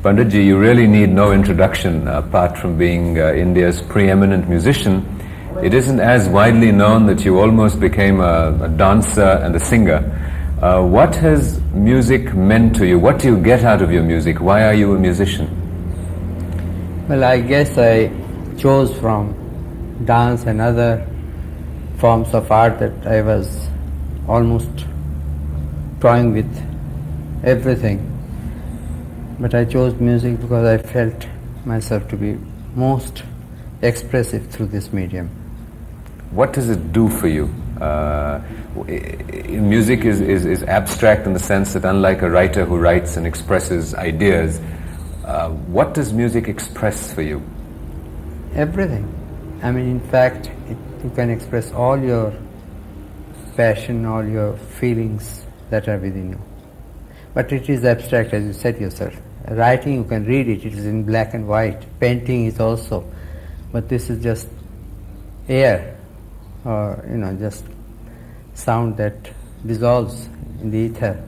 Panditji, you really need no introduction apart from being India's preeminent musician. It isn't as widely known that you almost became a dancer and a singer. What has music meant to you? What do you get out of your music? Why are you a musician? Well, I guess I chose from dance and other forms of art that I was almost toying with everything. But I chose music because I felt myself to be most expressive through this medium. What does it do for you? Music is abstract in the sense that unlike a writer who writes and expresses ideas, what does music express for you? Everything. I mean, in fact, you can express all your passion, all your feelings that are within you. But it is abstract, as you said yourself. Writing, you can read it, it is in black and white. Painting is also. But this is just air, or just sound that dissolves in the ether.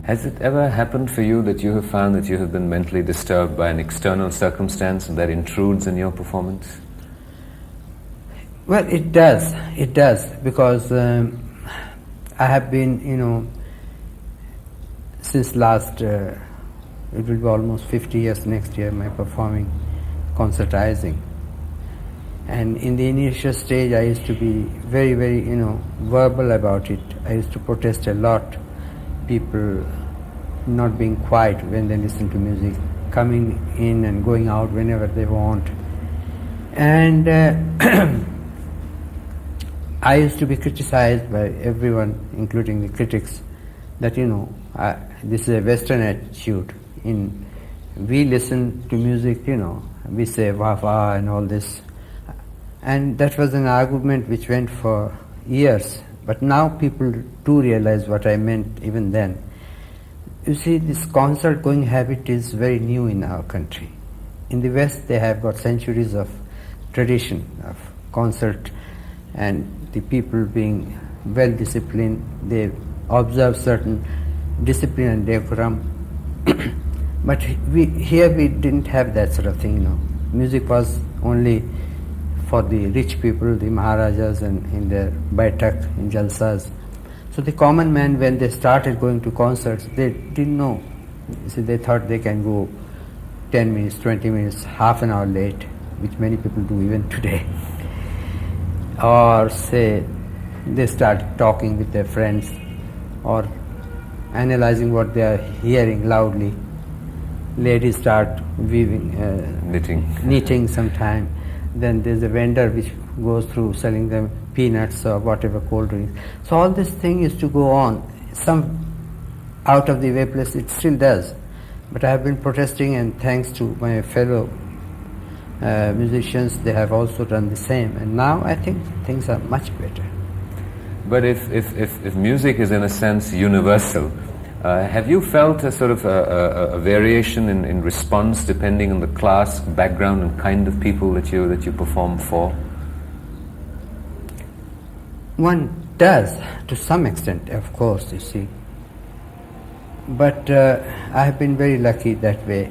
Has it ever happened for you that you have found that you have been mentally disturbed by an external circumstance and that intrudes in your performance? Well, it does, because I have been, since last, it will be almost 50 years next year, my performing concertizing. And in the initial stage, I used to be very, very, verbal about it. I used to protest a lot. People not being quiet when they listen to music, coming in and going out whenever they want. And I used to be criticized by everyone, including the critics, that, this is a Western attitude. We listen to music, we say wah wah and all this. And that was an argument which went for years. But now people do realize what I meant even then. You see, this concert going habit is very new in our country. In the West, they have got centuries of tradition of concert, and the people being well disciplined, they observe certain discipline and decorum. But here we didn't have that sort of thing, Music was only for the rich people, the Maharajas, and in their baitak, in jalsas. So the common man, when they started going to concerts, they didn't know. You see, they thought they can go 10 minutes, 20 minutes, half an hour late, which many people do even today. Or say, they start talking with their friends, or analyzing what they are hearing loudly. Ladies start weaving, knitting sometime. Then there's a vendor which goes through selling them peanuts or whatever, cold drinks. So all this thing is to go on. Some out of the way place, it still does. But I have been protesting, and thanks to my fellow musicians, they have also done the same. And now I think things are much better. But if music is in a sense universal, have you felt a sort of a variation in response depending on the class, background, and kind of people that you perform for? One does, to some extent, of course, you see. But I have been very lucky that way,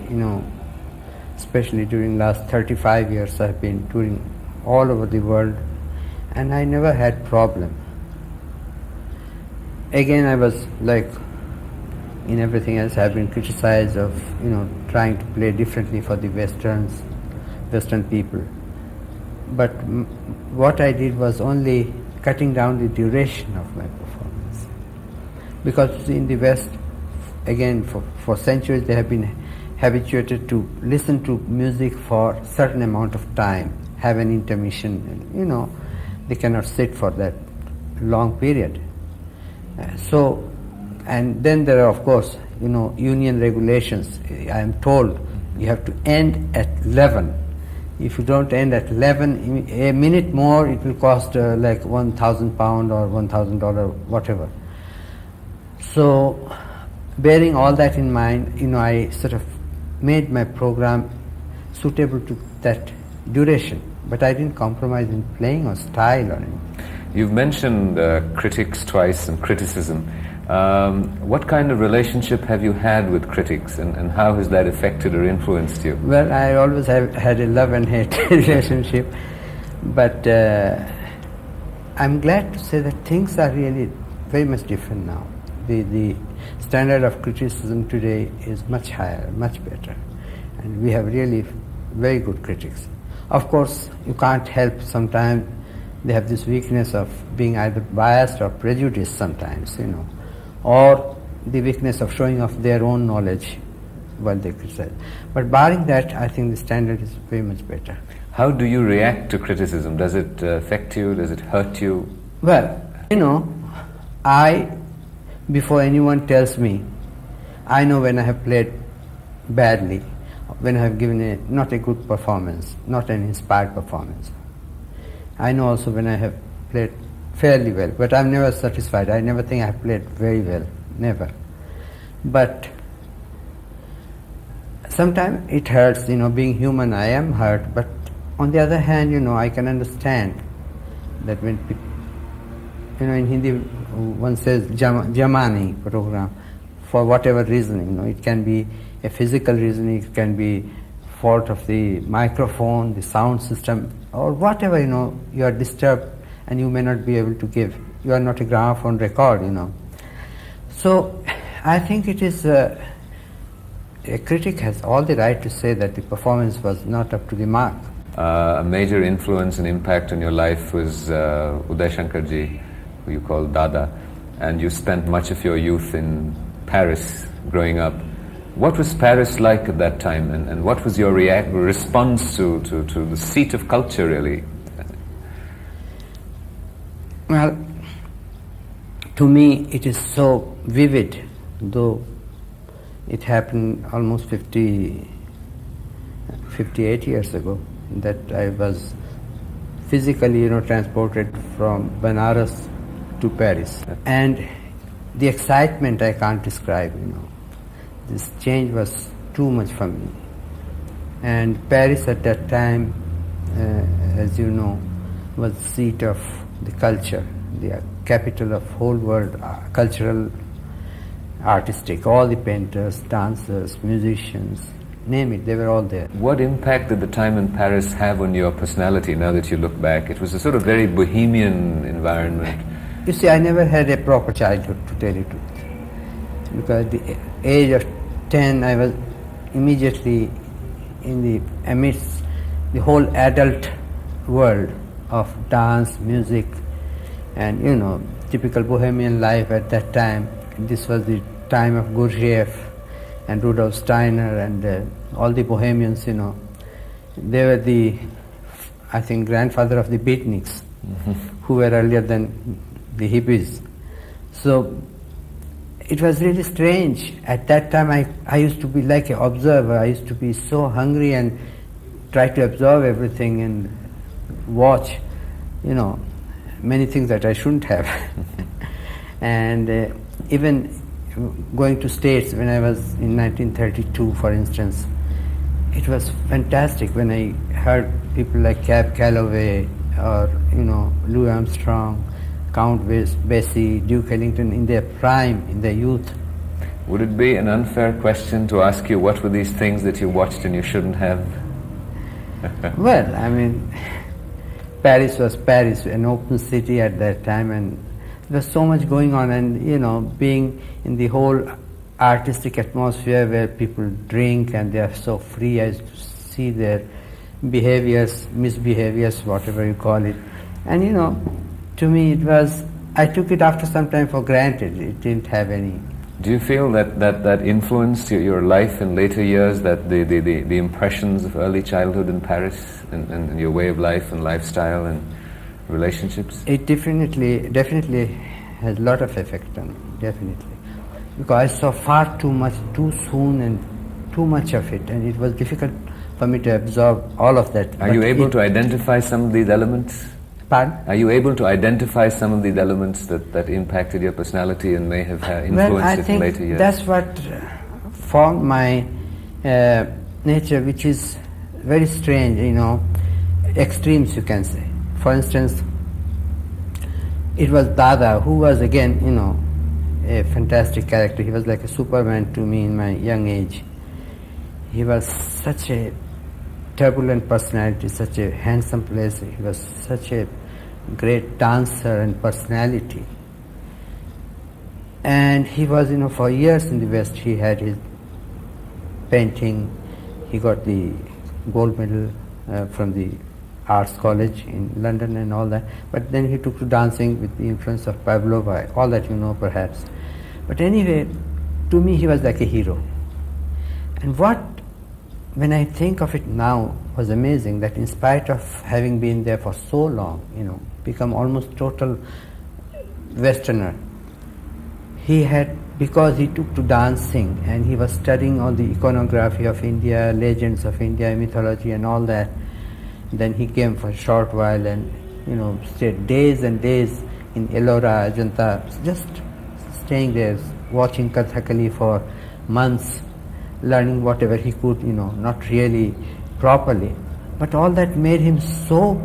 especially during last 35 years I have been touring all over the world, and I never had problem. Again, I was like, in everything else, I have been criticized of, trying to play differently for the Western people. But what I did was only cutting down the duration of my performance. Because in the West, again, for centuries, they have been habituated to listen to music for a certain amount of time, have an intermission, and, they cannot sit for that long period. And then there are, of course, union regulations. I am told you have to end at 11. If you don't end at 11, a minute more, it will cost like £1,000 or $1,000, whatever. So, bearing all that in mind, I sort of made my program suitable to that duration. But I didn't compromise in playing or style or anything. You've mentioned critics twice and criticism. What kind of relationship have you had with critics, and how has that affected or influenced you? Well, I always have had a love and hate relationship, but I'm glad to say that things are really very much different now. The standard of criticism today is much higher, much better, and we have really very good critics. Of course, you can't help, sometimes they have this weakness of being either biased or prejudiced sometimes, or the weakness of showing off their own knowledge while they criticize. But barring that, I think the standard is very much better. How do you react to criticism? Does it affect you? Does it hurt you? Well, before anyone tells me, I know when I have played badly, when I have given not a good performance, not an inspired performance. I know also when I have played fairly well, but I'm never satisfied. I never think I have played very well, never. But sometimes it hurts, being human, I am hurt, but on the other hand, I can understand that when people, in Hindi one says jamani program, for whatever reason, it can be a physical reason, it can be fault of the microphone, the sound system, or whatever, you are disturbed and you may not be able to give. You are not a gramophone record, So I think it is, a critic has all the right to say that the performance was not up to the mark. A major influence and impact on your life was Uday Shankarji, who you call Dada, and you spent much of your youth in Paris growing up. What was Paris like at that time, and what was your response to the seat of culture, really? Well, to me it is so vivid, though it happened almost 58 years ago, that I was physically, transported from Benares to Paris. And the excitement I can't describe, This change was too much for me. And Paris at that time, as you know, was the seat of the culture, the capital of whole world, cultural, artistic, all the painters, dancers, musicians, name it, they were all there. What impact did the time in Paris have on your personality now that you look back? It was a sort of very bohemian environment. You see, I never had a proper childhood, to tell you the truth. Because at the age of 10, I was immediately amidst the whole adult world of dance, music, and typical bohemian life at that time. This was the time of Gurdjieff and Rudolf Steiner and all the bohemians, They were I think, grandfather of the beatniks, who were earlier than the hippies. So it was really strange. At that time, I used to be like an observer. I used to be so hungry and try to absorb everything and watch, many things that I shouldn't have. And even going to States when I was in 1932, for instance, it was fantastic when I heard people like Cab Calloway or, Louis Armstrong, Count Basie, Duke Ellington in their prime, in their youth. Would it be an unfair question to ask you what were these things that you watched and you shouldn't have? Well, Paris was Paris, an open city at that time, and there was so much going on, and being in the whole artistic atmosphere where people drink and they are so free, I used to see their behaviors, misbehaviors, whatever you call it. And to me I took it after some time for granted. It didn't have any. Do you feel that influenced your life in later years, that the impressions of early childhood in Paris and your way of life and lifestyle and relationships? It definitely has a lot of effect on me, definitely. Because I saw far too much, too soon, and too much of it, and it was difficult for me to absorb all of that. Are you able to identify some of these elements? Pardon? Are you able to identify some of these elements that impacted your personality and may have influenced it in later years? That's what formed my nature, which is very strange, extremes, you can say. For instance, it was Dada, who was again, a fantastic character. He was like a Superman to me in my young age. He was such a turbulent personality, such a handsome place. He was such a great dancer and personality. And he was, for years in the West, he had his painting. He got the gold medal from the Arts College in London and all that. But then he took to dancing with the influence of Pavlova, all that you know perhaps. But anyway, to me he was like a hero. And when I think of it now, was amazing that in spite of having been there for so long, become almost total Westerner, he had, because he took to dancing and he was studying all the iconography of India, legends of India, mythology and all that. Then he came for a short while and stayed days and days in Ellora, Ajanta, just staying there, watching Kathakali for months, learning whatever he could, not really properly. But all that made him so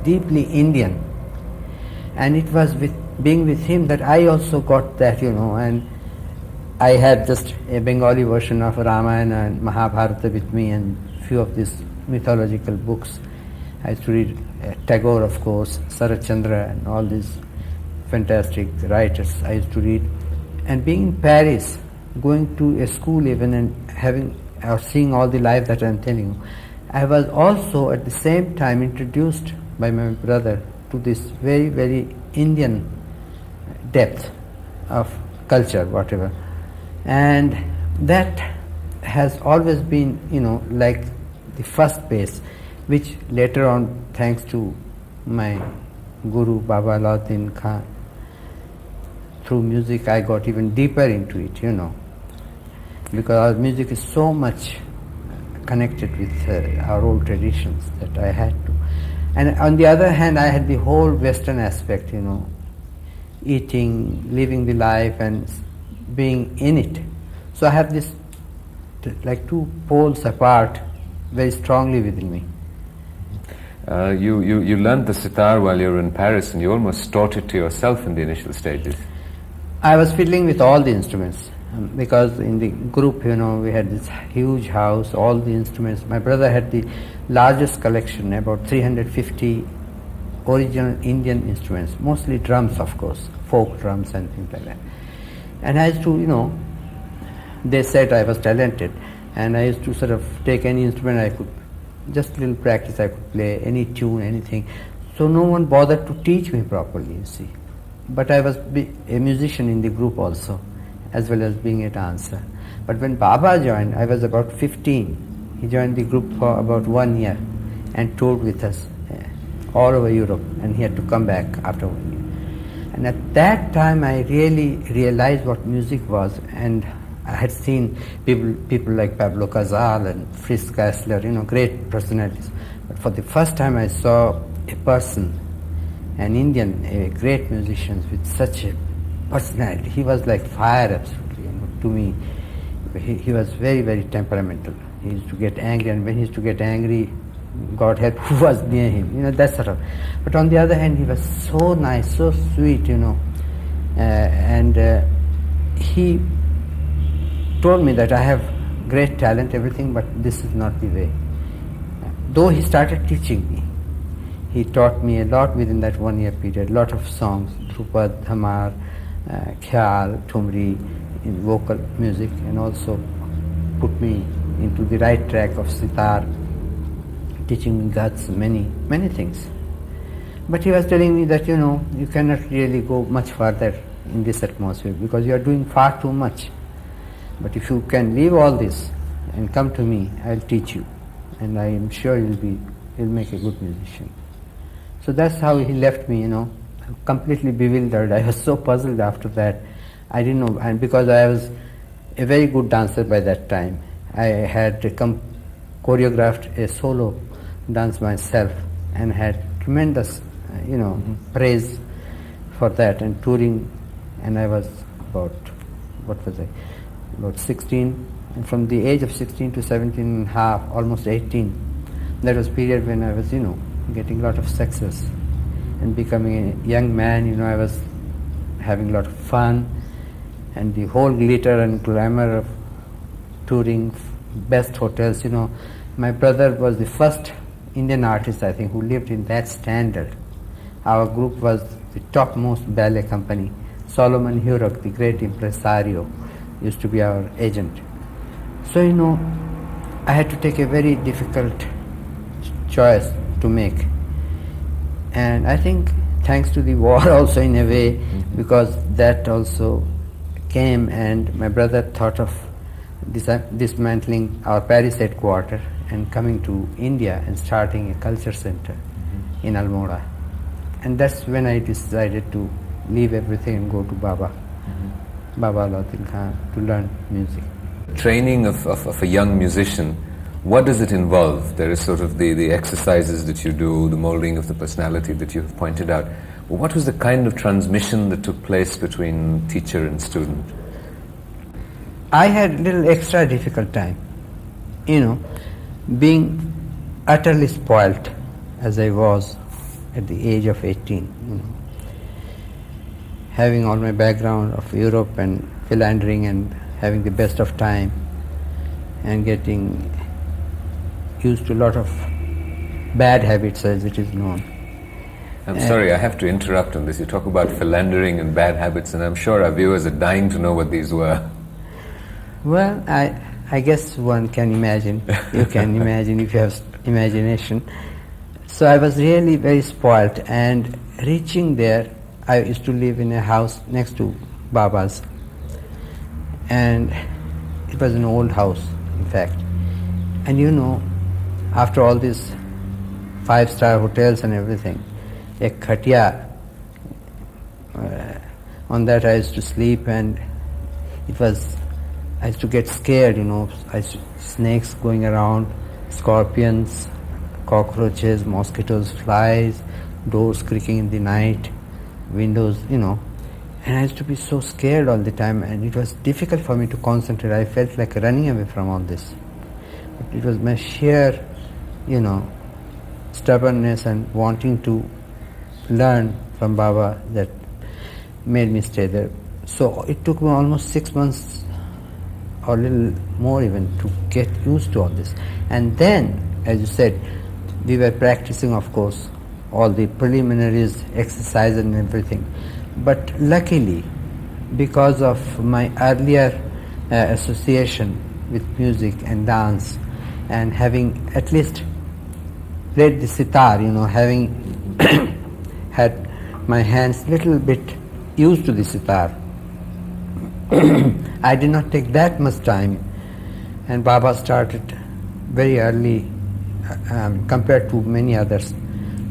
deeply Indian. And it was with being with him that I also got that, and I had just a Bengali version of Ramayana and Mahabharata with me and few of these mythological books. I used to read Tagore, of course, Sarat Chandra and all these fantastic writers I used to read. And being in Paris, going to a school even and having or seeing all the life that I'm telling you, I was also at the same time introduced by my brother to this very, very Indian depth of culture, whatever. And that has always been, like the first base, which later on, thanks to my guru Baba Alauddin Khan, through music I got even deeper into it, because our music is so much connected with our old traditions that I had to. And on the other hand, I had the whole Western aspect, eating, living the life and being in it. So I have this like two poles apart very strongly within me. You learned the sitar while you were in Paris and you almost taught it to yourself in the initial stages. I was fiddling with all the instruments because in the group, we had this huge house, all the instruments. My brother had the largest collection, about 350 original Indian instruments, mostly drums, of course, folk drums and things like that. And I used to, they said I was talented, and I used to sort of take any instrument I could, just little practice I could play, any tune, anything. So no one bothered to teach me properly, you see. But I was a musician in the group also, as well as being a dancer. But when Baba joined, I was about 15. He joined the group for about 1 year and toured with us all over Europe, and he had to come back after 1 year. And at that time I really realized what music was, and I had seen people like Pablo Casal and Fritz Kassler, great personalities. But for the first time I saw a person, an Indian, a great musician with such a personality. He was like fire, absolutely, to me. He was very, very temperamental. He used to get angry, and when he used to get angry, God help who was near him, that sort of. But on the other hand, he was so nice, so sweet, and he told me that I have great talent, everything, but this is not the way. Though he started teaching me, he taught me a lot within that 1 year period, a lot of songs, Drupad, Dhamar, Khyal, Thumri, in vocal music, and also put me into the right track of sitar, teaching me guts, many, many things. But he was telling me that, you cannot really go much further in this atmosphere because you are doing far too much. But if you can leave all this and come to me, I'll teach you. And I am sure you'll make a good musician. So that's how he left me, completely bewildered. I was so puzzled after that. I didn't know, and because I was a very good dancer by that time, I had choreographed a solo dance myself and had tremendous, praise for that and touring. And I was about 16, and from the age of 16 to 17 and a half, almost 18, that was period when I was, getting a lot of success and becoming a young man. I was having a lot of fun, and the whole glitter and glamour of touring, best hotels. My brother was the first Indian artist, I think, who lived in that standard. Our group was the topmost ballet company. Solomon Hurok, the great impresario, used to be our agent. So, I had to take a very difficult choice to make. And I think thanks to the war also in a way, because that also came, and my brother thought of dismantling our Paris headquarters and coming to India and starting a culture center in Almora. And that's when I decided to leave everything and go to Baba Alauddin Khan, to learn music. Training of a young musician, what does it involve? There is sort of the exercises that you do, the molding of the personality that you have pointed out. What was the kind of transmission that took place between teacher and student? I had a little extra difficult time, being utterly spoilt as I was at the age of 18, having all my background of Europe and philandering and having the best of time and getting used to a lot of bad habits, as it is known. I'm sorry, I have to interrupt on this. You talk about philandering and bad habits, and I'm sure our viewers are dying to know what these were. Well, I guess one can imagine. You can imagine if you have imagination. So I was really very spoilt, and reaching there, I used to live in a house next to Baba's, and it was an old house, in fact. And after all these 5-star hotels and everything, a khatia, on that I used to sleep, and I used to get scared, snakes going around, scorpions, cockroaches, mosquitoes, flies, doors creaking in the night, windows, and I used to be so scared all the time, and it was difficult for me to concentrate. I felt like running away from all this. But it was my sheer, stubbornness and wanting to learn from Baba that made me stay there. So it took me almost 6 months or a little more even to get used to all this. And then, as you said, we were practicing, of course, all the preliminaries, exercise and everything. But luckily, because of my earlier association with music and dance, and having at least played the sitar, having had my hands little bit used to the sitar, I did not take that much time, and Baba started very early, compared to many others,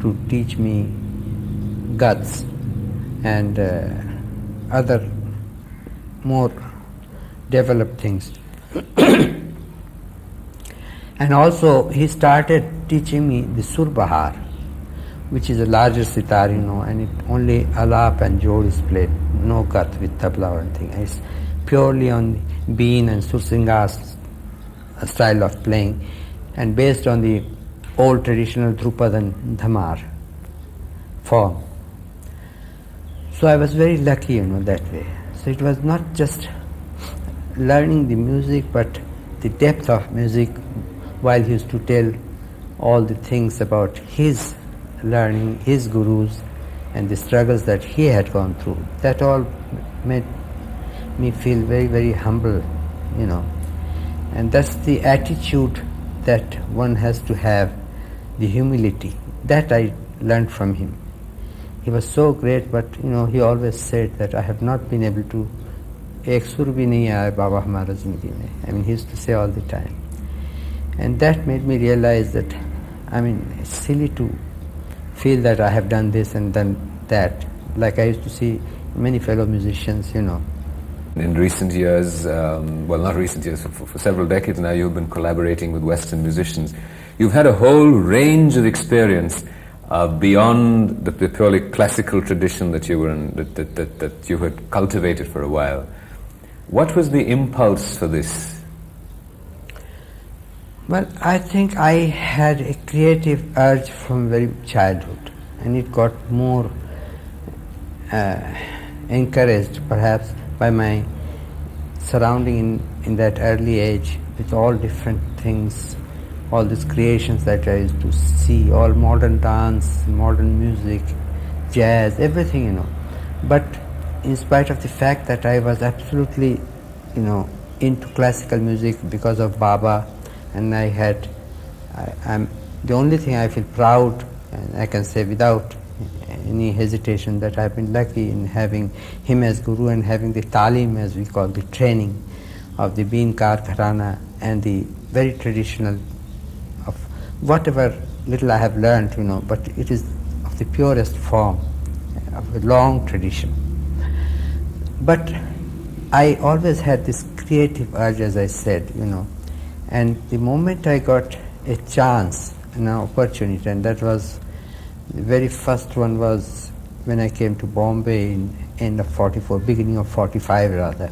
to teach me guts and other more developed things. And also he started teaching me the sur bahar, which is a larger sitar, and it only alap and jod is played, no gat with tabla or anything. It's purely on bean and sursingas style of playing, and based on the old traditional Drupad and Dhamar form. So I was very lucky, that way. So it was not just learning the music, but the depth of music, while he used to tell all the things about his learning, his gurus, and the struggles that he had gone through. That all made me feel very, very humble, And that's the attitude that one has to have, the humility. That I learned from him. He was so great, but he always said that I have not been able to ek sur bhi nahi aaya Baba hamara zindagi mein. I mean, he used to say all the time. And that made me realize that, it's silly to feel that I have done this and done that, like I used to see many fellow musicians, In recent years, not recent years, for several decades now, you've been collaborating with Western musicians. You've had a whole range of experience beyond the purely classical tradition that you were in, that you had cultivated for a while. What was the impulse for this? Well, I think I had a creative urge from very childhood, and it got more encouraged perhaps by my surrounding in that early age with all different things, all these creations that I used to see, all modern dance, modern music, jazz, everything, But in spite of the fact that I was absolutely, into classical music because of Baba, and I'm the only thing I feel proud, and I can say without any hesitation, that I've been lucky in having him as guru and having the talim, as we call the training of the Beenkar Gharana, and the very traditional of whatever little I have learned, but it is of the purest form, of a long tradition. But I always had this creative urge, as I said, and the moment I got a chance, an opportunity, and that was, the very first one was when I came to Bombay in end of 44, beginning of 45 rather.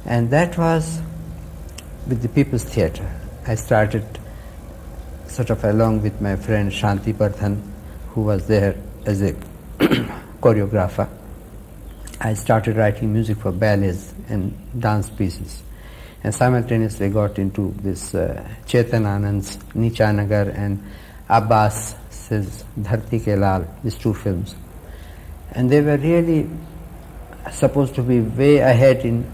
And that was with the People's Theatre. I started sort of along with my friend Shanti Bardhan, who was there as a choreographer. I started writing music for ballets and dance pieces, and simultaneously got into this Chetan Anand's Nichanagar and Abbas's Dharti Ke Lal, these two films. And they were really supposed to be way ahead in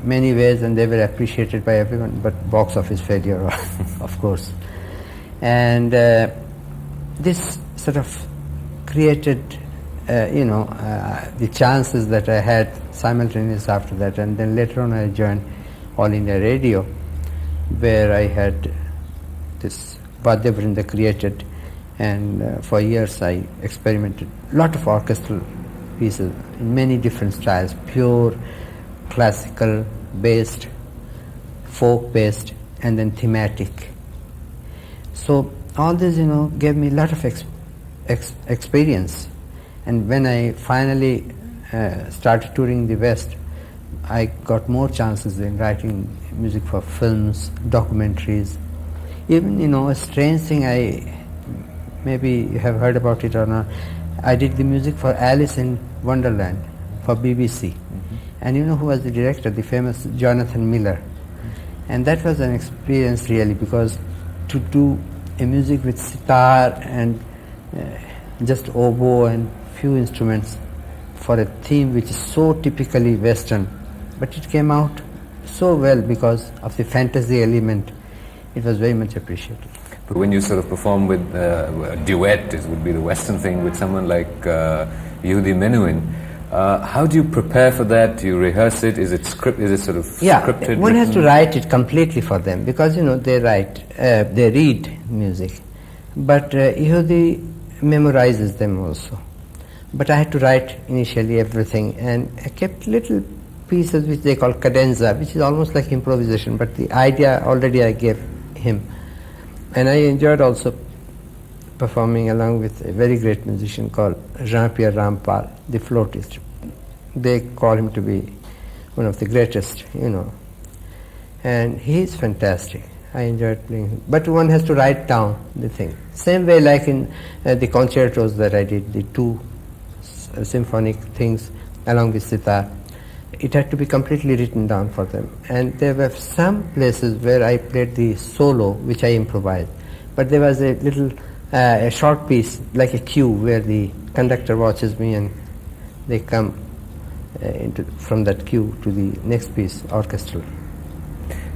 many ways, and they were appreciated by everyone, but box office failure, of course. And this sort of created, the chances that I had simultaneous after that. And then later on I joined All India Radio, where I had this Vadya Vrinda created, and for years I experimented a lot of orchestral pieces in many different styles, pure classical based, folk based, and then thematic. So all this, gave me a lot of experience. And when I finally started touring the West, I got more chances in writing music for films, documentaries. Even, a strange thing, maybe you have heard about it or not, I did the music for Alice in Wonderland for BBC. Mm-hmm. And you know who was the director? The famous Jonathan Miller. Mm-hmm. And that was an experience really, because to do a music with sitar and just oboe and few instruments for a theme which is so typically Western, but it came out so well because of the fantasy element. It was very much appreciated. But when you sort of perform with a duet, it would be the Western thing, with someone like Yehudi Menuhin, how do you prepare for that? Do you rehearse it? Is it scripted? Is it sort of scripted? Yeah, one has to write it completely for them, because they write, they read music, but Yehudi memorizes them also. But I had to write initially everything, and I kept little pieces which they call cadenza, which is almost like improvisation, but the idea already I gave him. And I enjoyed also performing along with a very great musician called Jean-Pierre Rampal, the flautist. They call him to be one of the greatest, And he is fantastic. I enjoyed playing him. But one has to write down the thing. Same way like in the concertos that I did, the two symphonic things along with sitar. It had to be completely written down for them. And there were some places where I played the solo, which I improvised. But there was a little, a short piece, like a cue, where the conductor watches me and they come from that cue to the next piece, orchestral.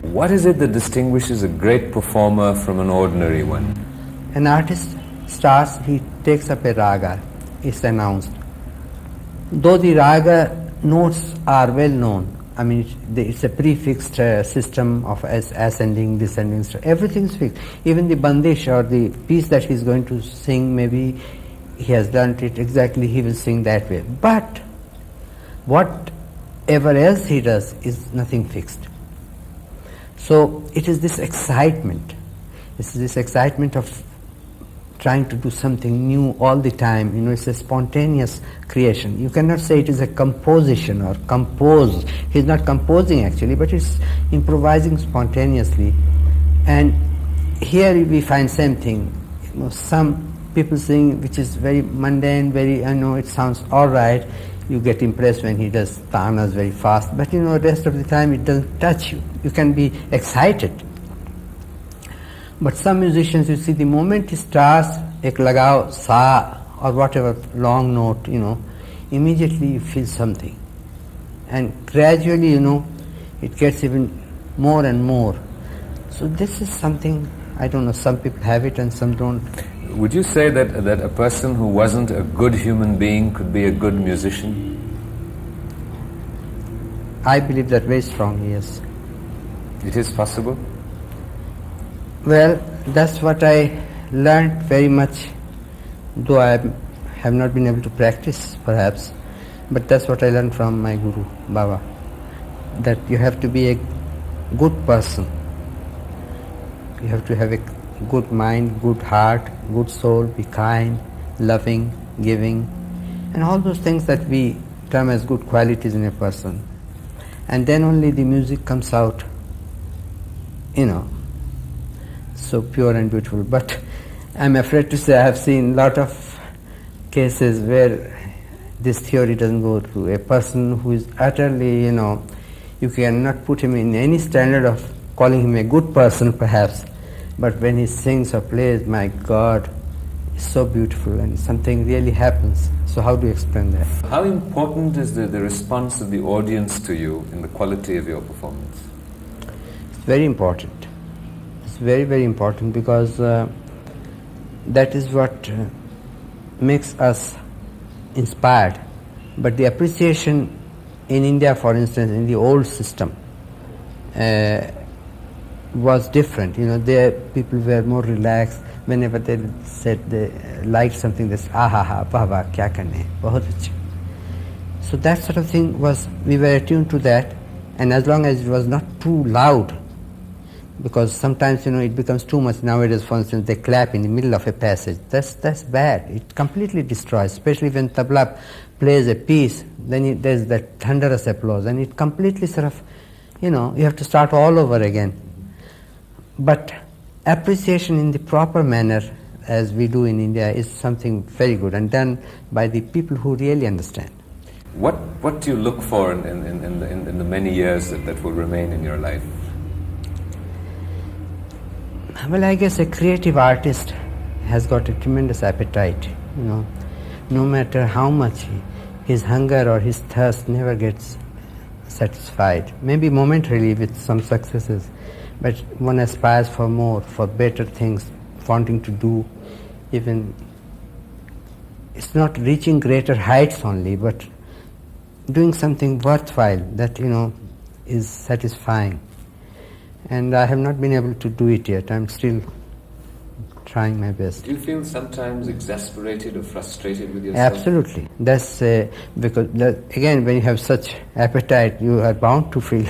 What is it that distinguishes a great performer from an ordinary one? An artist starts, he takes up a raga, it's announced. Though the raga notes are well known, it's a prefixed system of ascending, descending, everything's fixed. Even the bandish or the piece that he's going to sing, maybe he has learnt it exactly, he will sing that way. But whatever else he does is nothing fixed. So it is this excitement. It's this excitement of trying to do something new all the time. It's a spontaneous creation. You cannot say it is a composition or compose. He's not composing actually, but it's improvising spontaneously. And here we find same thing. Some people sing which is very mundane, very, it sounds all right. You get impressed when he does tanas very fast, but the rest of the time it doesn't touch you. You can be excited. But some musicians, you see, the moment he starts ek lagao sa or whatever long note, immediately you feel something. And gradually, it gets even more and more. So this is something, I don't know, some people have it and some don't. Would you say that a person who wasn't a good human being could be a good musician? I believe that very strongly, yes. It is possible? Well, that's what I learned very much, though I have not been able to practice perhaps, but that's what I learned from my Guru, Baba, that you have to be a good person. You have to have a good mind, good heart, good soul, be kind, loving, giving, and all those things that we term as good qualities in a person. And then only the music comes out, so pure and beautiful. But I'm afraid to say I have seen a lot of cases where this theory doesn't go through. A person who is utterly, you cannot put him in any standard of calling him a good person perhaps, but when he sings or plays, my God, it's so beautiful and something really happens. So how do you explain that? How important is the response of the audience to you in the quality of your performance? It's very important. It's very, very important because that is what makes us inspired. But the appreciation in India, for instance, in the old system, was different. There people were more relaxed. Whenever they said they liked something, they said, ha, baba, kya karne, bahut achha. So that sort of thing we were attuned to that, and as long as it was not too loud, because sometimes, it becomes too much nowadays. For instance, they clap in the middle of a passage. That's bad. It completely destroys, especially when tabla plays a piece, then there's that thunderous applause, and it completely sort of, you have to start all over again. But appreciation in the proper manner, as we do in India, is something very good and done by the people who really understand. What do you look for in the many years that will remain in your life? Well, I guess a creative artist has got a tremendous appetite. No matter how much his hunger or his thirst never gets satisfied. Maybe momentarily with some successes, but one aspires for more, for better things, wanting to do even, it's not reaching greater heights only, but doing something worthwhile that, is satisfying. And I have not been able to do it yet. I'm still trying my best. Do you feel sometimes exasperated or frustrated with yourself? Absolutely. That's because, again, when you have such appetite, you are bound to feel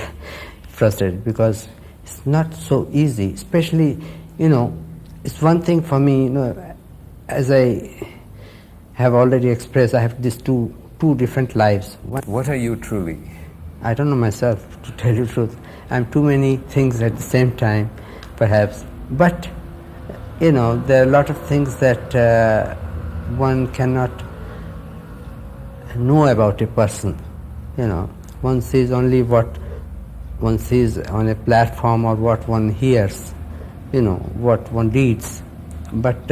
frustrated because it's not so easy. Especially, it's one thing for me, as I have already expressed, I have these two different lives. What are you truly? I don't know myself, to tell you the truth. I'm too many things at the same time, perhaps. But, there are a lot of things that one cannot know about a person. One sees only what one sees on a platform or what one hears, what one reads. But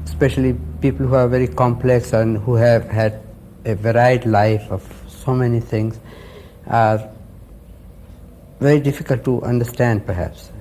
especially people who are very complex and who have had a varied life of so many things are very difficult to understand perhaps.